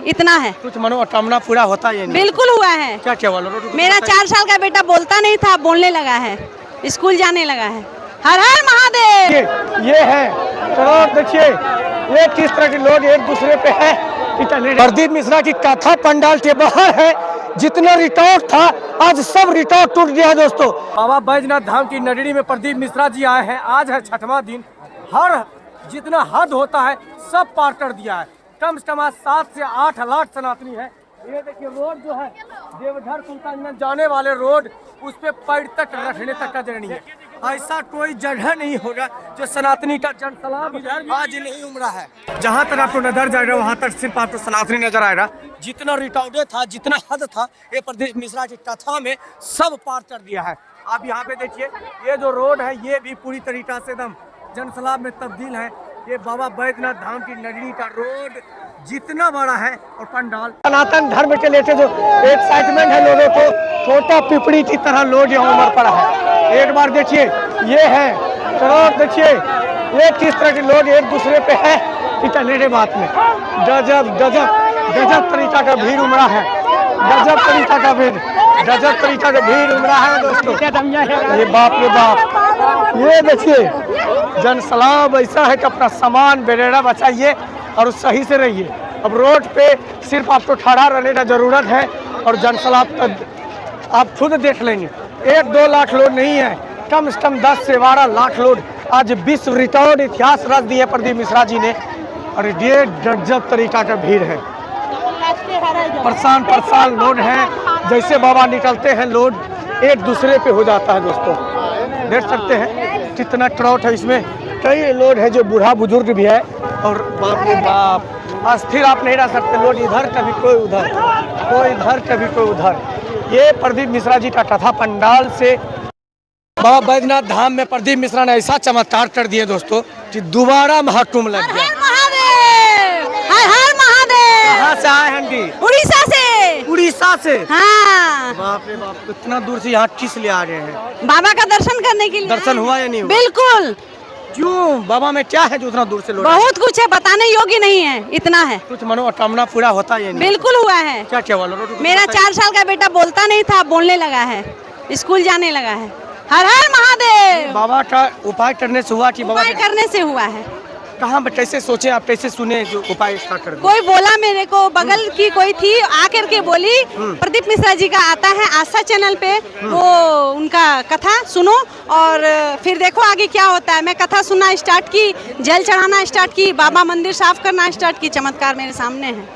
इतना है। कुछ मनोकामना पूरा होता है? नहीं बिल्कुल हुआ है। क्या क्या हुआ? मेरा 4 साल का बेटा बोलता नहीं था, बोलने लगा है, स्कूल जाने लगा है। हर हर महादेव। ये है तो देखिए, ये किस तरह के लोग एक दूसरे पे है। प्रदीप मिश्रा की कथा पंडाल के बाहर है। जितना रिकॉर्ड था आज सब रिकॉर्ड टूट गया है दोस्तों। बाबा बैजनाथ धाम की नगरी में प्रदीप मिश्रा जी आए हैं। आज है 6वां दिन। हर जितना हद होता है सब पार कर दिया है। कम से कम 7 से 8 लाख सनातनी है। ये देखिए रोड जो है देवघर सुल्तानगंज जाने वाले रोड, उस पे पैर तक रखने तक का जगह नहीं है। ऐसा कोई जगह नहीं होगा जो सनातनी का जनसलाब आज नहीं उमड़ा है। जहाँ तक आपको नजर जाएगा वहाँ तक सिर्फ आपको सनातनी नजर आएगा। जितना रिकॉर्ड था, जितना हद था, ये प्रदीप मिश्रा की कथा में सब पार कर दिया है। आप यहाँ पे देखिए, ये जो रोड है ये भी पूरी तरीका से एकदम जनसलाब में तब्दील है। ये बाबा बैजनाथ धाम की नगरी का रोड जितना बड़ा है और पंडाल सनातन धर्म के लेके जो एक्साइटमेंट है लोगों को, छोटा पिपड़ी की तरह लोग यहाँ उमड़ पड़ा है। एक बार देखिए, ये है तो देखिए ये किस तरह के लोग एक दूसरे पे है कि टनेरे बात में गजब गजब गजब तरीका का भीड़ उमड़ा है। गजब तरीका का भीड़ उमड़ा है दोस्तों। ये बाप रे बाप, ये देखिए जनसलाब ऐसा है कि अपना सामान बेरेरा बचाइए और सही से रहिए। अब रोड पे सिर्फ आपको खड़ा रहने का जरूरत है और जनसलाब आप खुद देख लेंगे। 1-2 लाख लोग नहीं है, कम से कम 10 से 12 लाख लोग आज विश्व रिकॉर्ड इतिहास रच दिए प्रदीप मिश्रा जी ने। और ये गजब तरीका का भीड़ है। परेशान लोग हैं। जैसे बाबा निकलते हैं लोग एक दूसरे पे हो जाता है दोस्तों। देख सकते हैं कितना क्राउड है इसमें। कई लोग हैं जो बूढ़ा बुजुर्ग भी है और बाप रे बाप अस्थिर आप नहीं रह सकते। लोग इधर कभी कोई उधर, कोई इधर कभी कोई उधर। ये प्रदीप मिश्रा जी का कथा पंडाल से बाबा बैजनाथ धाम में प्रदीप मिश्रा ने ऐसा चमत्कार कर दिए दोस्तों कि दोबारा महाकुंभ लग गया। हर हर महादेव। कहाँ से आए हैं जी? उड़ीसा से। उड़ीसा से? हाँ। बाप रे बाप, इतना दूर से यहाँ किस लिए आ रहे हैं? बाबा का दर्शन करने के लिए। दर्शन हुआ या नहीं हुआ? बिल्कुल। क्यों? बाबा में क्या है जो उतना दूर से लोग? बहुत कुछ है, बताने योग्य नहीं है, इतना है। कुछ मनोकामना पूरा होता है? नहीं बिल्कुल हुआ है। क्या क्या हुआ? मेरा 4 साल का बेटा बोलता नहीं था, बोलने लगा है, स्कूल जाने लगा है। हर हर महादेव। बाबा का उपाय करने से हुआ कि बाबा उपाय करने से हुआ है? कहाँ कैसे सोचे आप, कैसे सुने जो उपाय स्टार्ट कर? कोई बोला मेरे को, बगल की कोई थी आकर के बोली प्रदीप मिश्रा जी का आता है आस्था चैनल पे, वो उनका कथा सुनो और फिर देखो आगे क्या होता है। मैं कथा सुनना स्टार्ट की, जल चढ़ाना स्टार्ट की, बाबा मंदिर साफ करना स्टार्ट की। चमत्कार मेरे सामने है।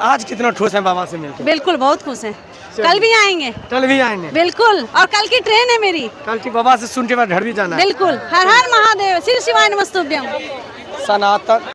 आज कितना खुश है बाबा से मिलकर? बिल्कुल बहुत खुश है। कल भी आएंगे। कल भी आएंगे? बिल्कुल। और कल की ट्रेन है मेरी। कल की बाबा से सुन के बाद घर भी जाना है। बिल्कुल। हर हर महादेव। श्री शिवाय नमस्तुभ्यम। सनातन